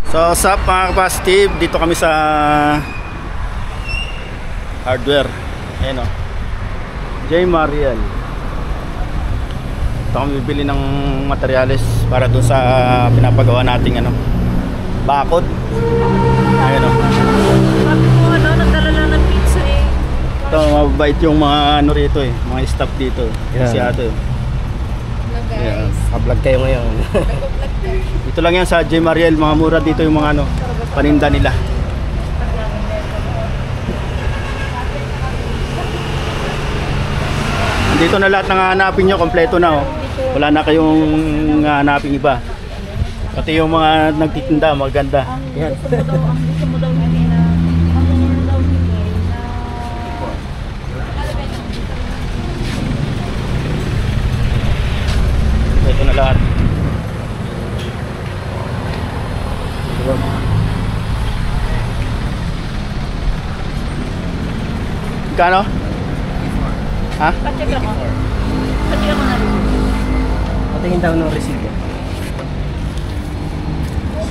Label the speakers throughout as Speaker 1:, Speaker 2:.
Speaker 1: So what's up mga kapasitib, dito kami sa hardware. Ayan o, J. Mariel. Ito kami bibili ng materyales para doon sa pinapagawa nating bakod. Ayan o.
Speaker 2: Sabi ko nagdala lang ng pizza eh.
Speaker 1: Ito mababait yung mga rito mga staff dito. Kasi ato
Speaker 2: Guys,
Speaker 1: ka-vlog kayo ngayon. Dito lang yan sa J. Mariel, mga mura dito yung mga paninda nila. Dito na lahat ng hanapin nyo, kompleto na Wala na kayong hanapin iba. Pati yung mga nagtitinda, maganda. Yan.
Speaker 2: gusto mo daw hindi na
Speaker 1: Ito na lahat. Kano? Ha?
Speaker 2: Pacheck ako. Pacheck ako na rin.
Speaker 3: Patingin daw ng resibo.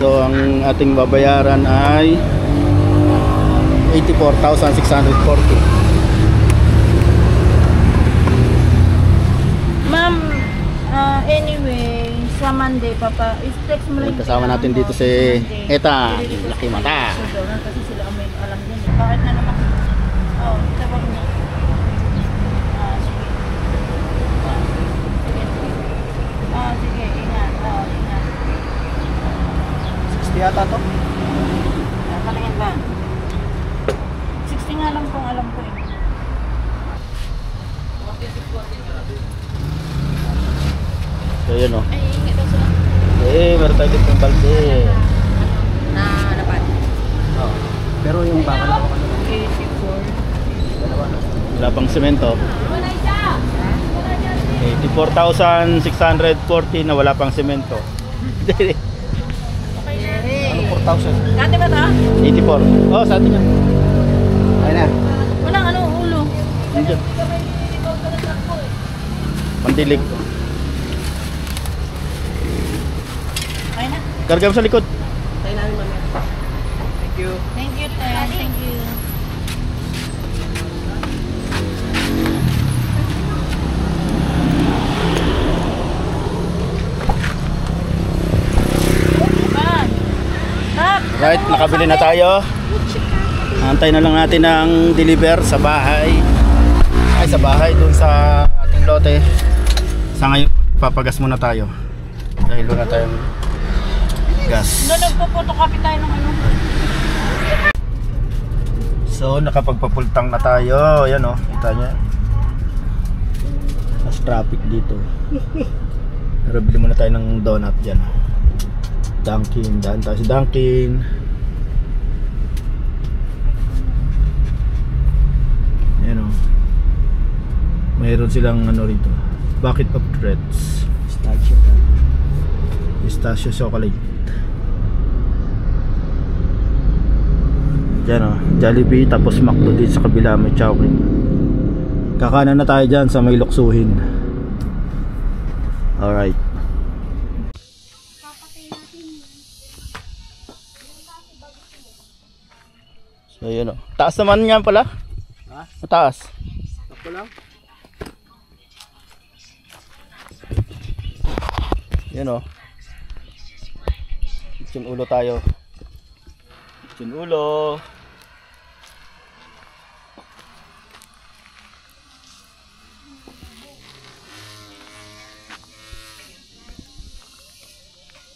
Speaker 1: So ang ating babayaran ay 84,640.
Speaker 2: Ma'am, anyway, sa Monday, Papa, is-text mo lang yung
Speaker 1: Kasama natin dito si Eta, laki mata.
Speaker 2: Kasi sila ang may alam din. Bakit na naman? Oh, tabak niya. Sige, ingat. Ingat.
Speaker 3: 60 yata to.
Speaker 2: Kalingin ba? 60 nga lang kung alam ko eh.
Speaker 1: So yun
Speaker 2: Ay, ingat daw sila.
Speaker 1: meron tayo dito ng balde.
Speaker 2: Na dapat.
Speaker 3: Oo. Pero yung bakal ako
Speaker 2: 84.
Speaker 1: Wala pang semento. 84,640 na wala pang semento.
Speaker 3: ano 4,000.
Speaker 2: Dati ba ito?
Speaker 1: 84. Oh, sa atin yan.
Speaker 3: Ayun na.
Speaker 2: Walang ulo.
Speaker 1: Nandiyan. Pandilig.
Speaker 2: Ay na.
Speaker 1: Karga mo sa likod.
Speaker 3: Tayo namin mamaya. Thank you.
Speaker 2: Thank you, Ted. Thank you.
Speaker 1: Right, nakabili na tayo. Antay na lang natin ang deliver sa bahay. Ay, sa bahay doon sa ating lote. Sa ngayon, papagas muna tayo. Dahil wala tayong gas.
Speaker 2: Doon nagpo-photocopy tayo ng
Speaker 1: So, nakapagpapultang na tayo. Ayan kita nyo. Mas traffic dito. Pero bili muna tayo ng donut dyan. Dunkin, daan tayo sa Dunkin. Ayan mayroon silang rito, bucket of treats, pistachio chocolate. Diyan Jollibee, tapos McDo din sa kabila may chocolate. Kakanan na tayo dyan sa may luksuhin. Alright. So yun taas naman nga pala.
Speaker 3: Ha?
Speaker 1: Mataas.
Speaker 3: Ako lang.
Speaker 1: Yun Kitchen ulo tayo. Kitchen ulo.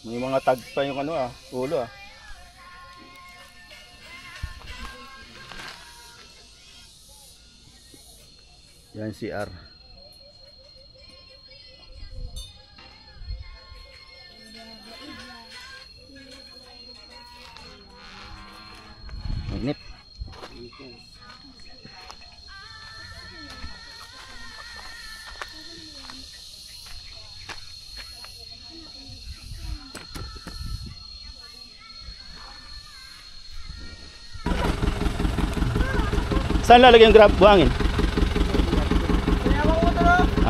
Speaker 1: May mga tag pa yung ulo Yan CR. Init. Saan lalagay yung grab buhangin?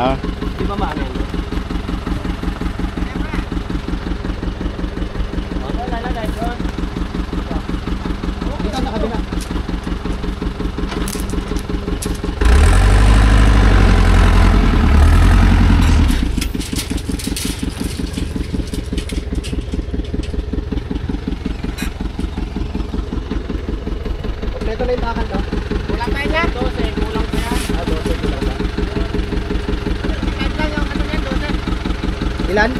Speaker 1: Ah.
Speaker 3: Di ba maano? Lalagay doon. ito na yung bakal, no? Kulang tayo niya? 12, kulang pa yan. 12, kulang pa. 35 lang yung ano yan, 12. Ilan?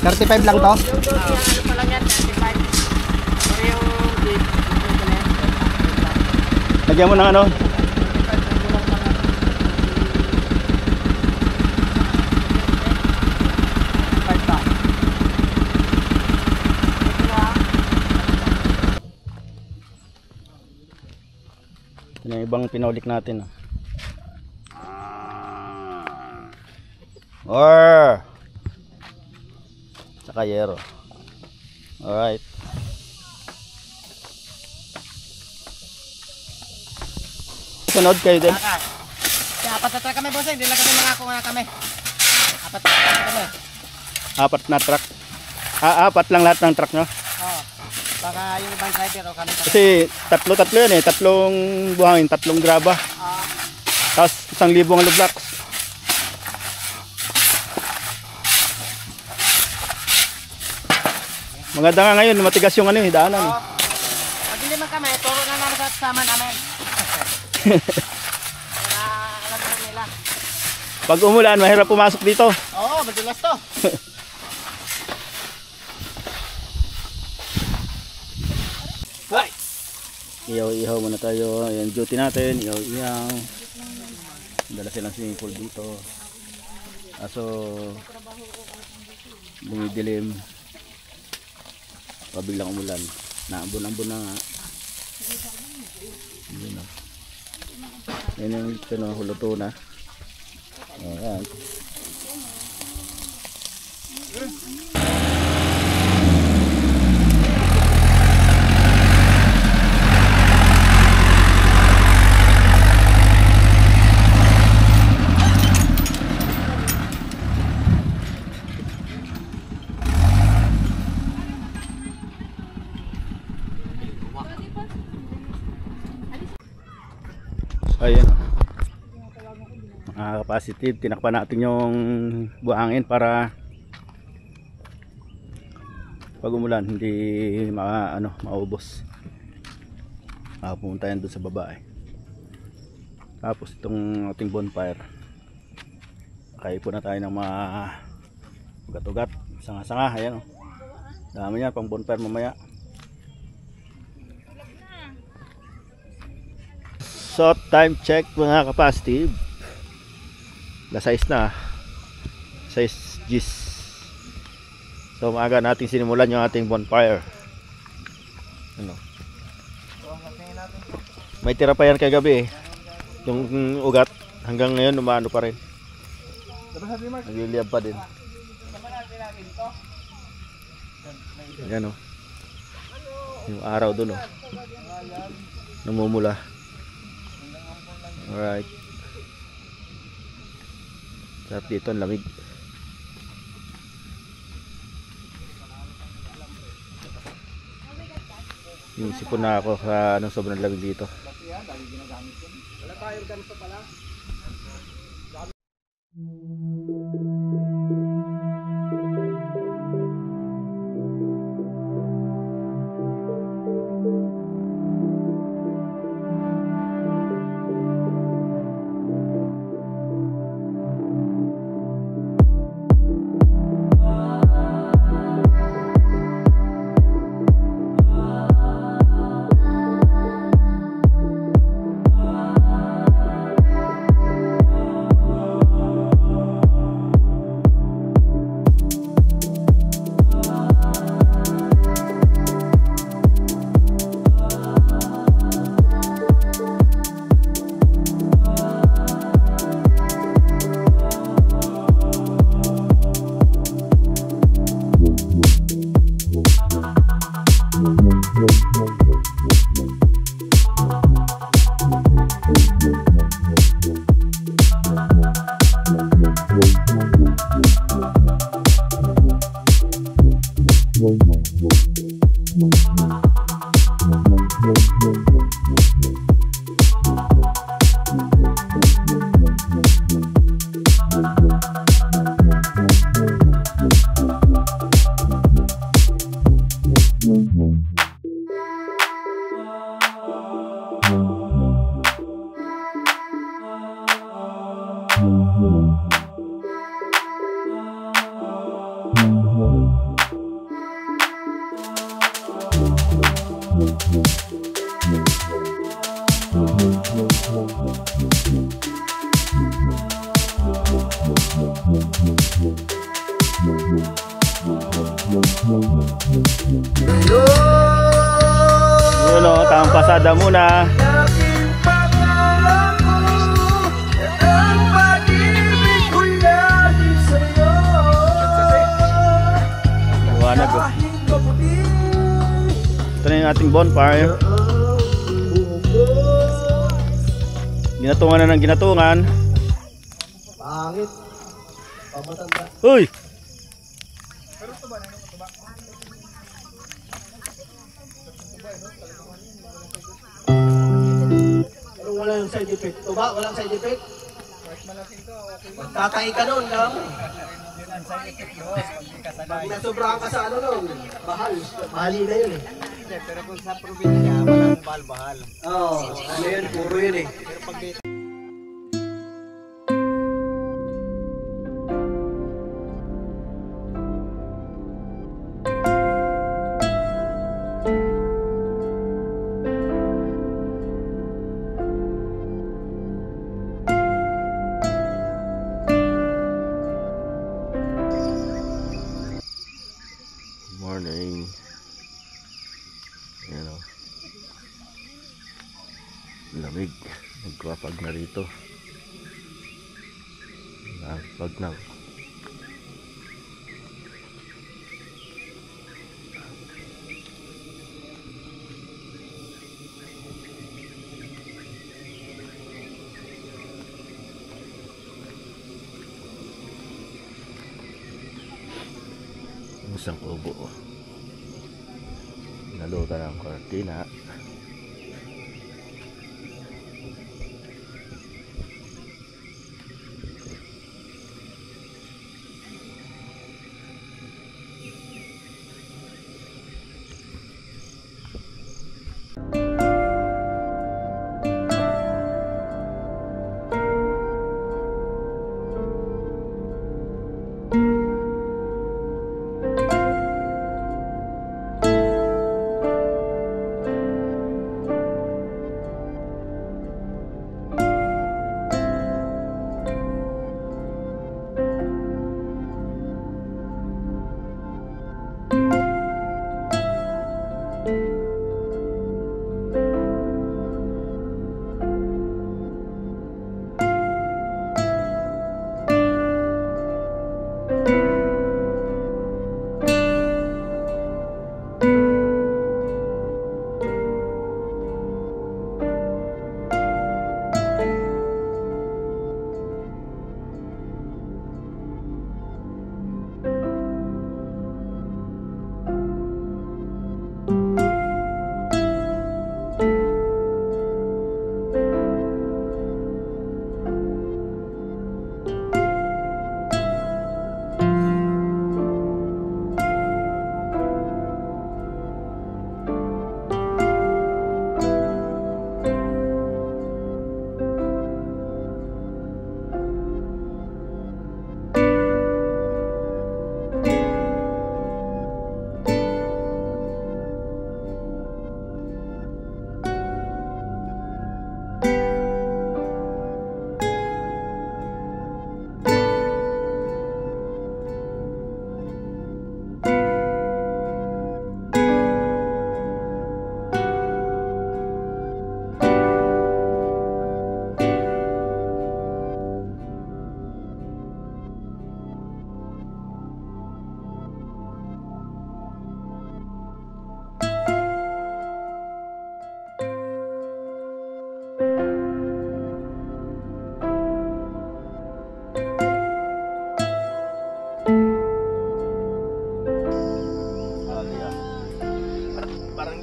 Speaker 3: 35 lang to? Yung 12, ano pa lang yan, 35. Pero yung date,
Speaker 1: Lagyan mo ng ano? Ito yung ibang pinaulik natin. Or saka yero. Alright. Sunod kayo din.
Speaker 3: Kaya apat na truck kami, boss. Hindi lang kami mangako nga kami. Apat na truck kami.
Speaker 1: Apat na truck. Apat lang lahat ng truck nyo.
Speaker 3: Oo. Baka yung ibang driver o kami.
Speaker 1: Kasi tatlo yan eh. Tatlong buhangin, tatlong graba. Tapos 1,000 ang lublaks. Maganda nga ngayon, matigas yung ano eh, daanan.
Speaker 3: Oo. Pag hindi man kami, turo na namin sa kasama namin. Para alam na nila.
Speaker 1: Pag umulan, mahirap pumasok dito.
Speaker 3: Oo, madulas to.
Speaker 1: Ihaw-ihaw muna tayo. Ayan, duty natin. Ihaw-ihaw. Dala silang swimming pool dito. Aso, bumidilim. Pabiglang umulan. Naambon-ambon na nga. Ayan o. Ayan yung ito na huluto na. Ayan. Ayan o. Mga positive, tinakpan natin yung buhangin para pag umulan hindi maubos. Pumunta yan doon sa baba eh. Tapos itong ating bonfire, kaipon na tayo ng mga ugat-ugat, sanga-sanga. Ayan o, dami yan pang bonfire mamaya. So time check mga kapasitive, alas 6 na, 6 Gs. So maaga natin sinimulan yung ating bonfire. Ano, may tira pa yan kagabi eh. Yung ugat hanggang ngayon umano pa rin, nagliliyab pa din. Ayan o, yung araw dun o, namumula. Alright. Sarap dito, ang lamig. Yung sipon na ako sa sobrang lamig dito.
Speaker 3: Wala tayo ganito pala.
Speaker 1: Yun o, tamang pasada muna. Liwanag o. Ito na yung ating bonfire. Ginatungan na ng ginatungan.
Speaker 3: Pangit. Pamatanda.
Speaker 1: Uy!
Speaker 3: Pero wala yung side effect. Tuba, walang side effect. Magtatay ka nun, lang. Pag nasobrahan ka sa ano nun, bahal. Bahali na yun eh.
Speaker 4: Pero kung sa probinsya, walang bahal-bahal.
Speaker 3: Oo, ano yun, puro yun eh.
Speaker 4: Pero pag dito,
Speaker 1: Morning. Ayan o. Lamig. Nagkwapag na rito. Nagpag na. Isang kubo. Nalutan ang kortina.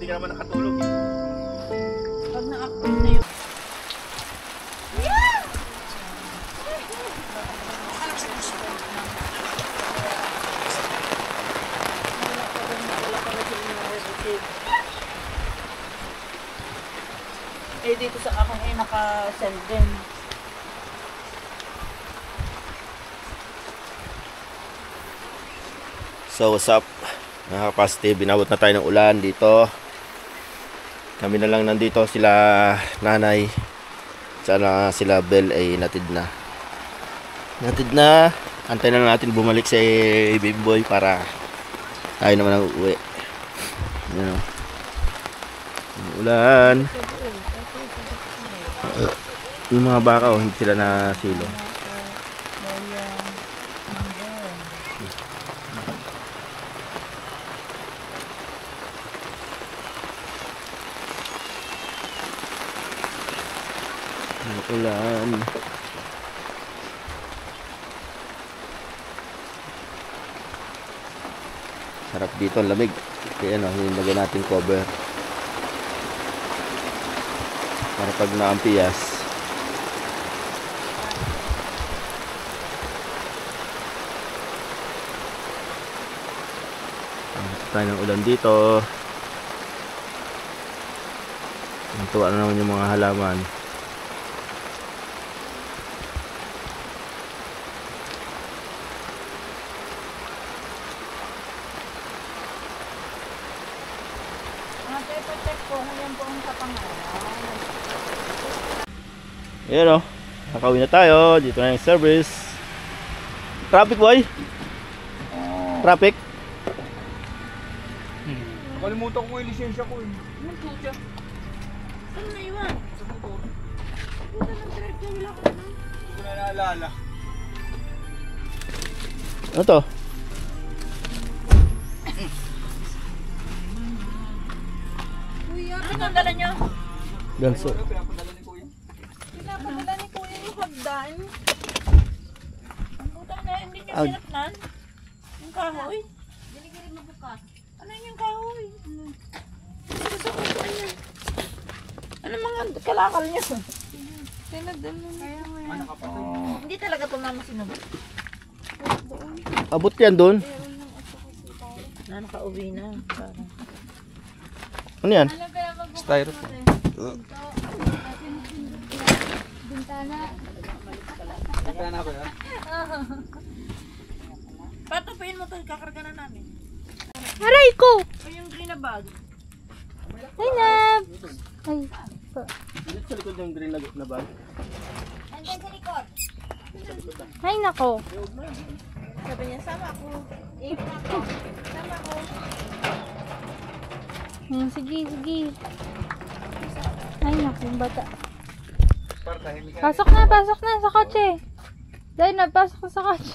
Speaker 1: ka naman nakatulog eh.
Speaker 2: Pag na-active na yung... Eh, dito sa akin ay naka-send din.
Speaker 1: So what's up mga kapasti, binabot na tayo ng ulan dito Kami na lang nandito, sila nanay. Sana sila Bel ay natid na. Natid na. Antay na lang natin bumalik si Bimboy para tayo naman ang uuwi. Yan o. Ulan. Yung mga baka hindi sila na silo. Ulan. Sarap dito, ang lamig. Kaya ano, hinilagay natin cover. Para pag naampias. Tayo ng ulan dito. Tuwa na naman yung mga halaman.
Speaker 2: Check po kung yan po ang kapangalan.
Speaker 1: Ayan o. Nakauwi na tayo. Dito na yung service. Traffic boy. Traffic.
Speaker 3: Nakalimutan ko yung lisensya ko eh.
Speaker 2: Saan na iwan?
Speaker 3: Sa motor.
Speaker 2: Puta ng drive na wala ko na.
Speaker 3: Hindi ko na naalala.
Speaker 1: Ano to?
Speaker 2: Kuya, ano ang dala nyo?
Speaker 1: Ganso.
Speaker 3: Ano pinapadala ni Kuya?
Speaker 2: Pinapadala ni Kuya yung hagdan. Ang puta na, hindi nyo
Speaker 1: Ah.
Speaker 2: sinapnan. Yung kahoy. Diligiri mo bukas. Ano yung kahoy? Ano mga kalakal niya?
Speaker 3: Ano ka pa?
Speaker 2: Hindi talaga ito mama sinubot.
Speaker 1: Abot yan doon.
Speaker 2: Na nakauwi na. Parang.
Speaker 1: Ano yan?
Speaker 3: Styrofoam. Kaya na ba yan?
Speaker 2: Patupuin mo ito, kakarga na namin.
Speaker 5: Aray ko!
Speaker 2: O yung green na bag.
Speaker 5: Ay, Nab! Ay,
Speaker 1: Dito sa likod yung green na bag.
Speaker 2: Andiyan sa likod.
Speaker 5: ay nako.
Speaker 2: Sabi niya, sama ako. Sama ako.
Speaker 5: Sige, sige. Ay, naku, bata.
Speaker 3: Para tahimik ka.
Speaker 5: Pasok na sa kotse. Dahil na, pasok na sa kotse.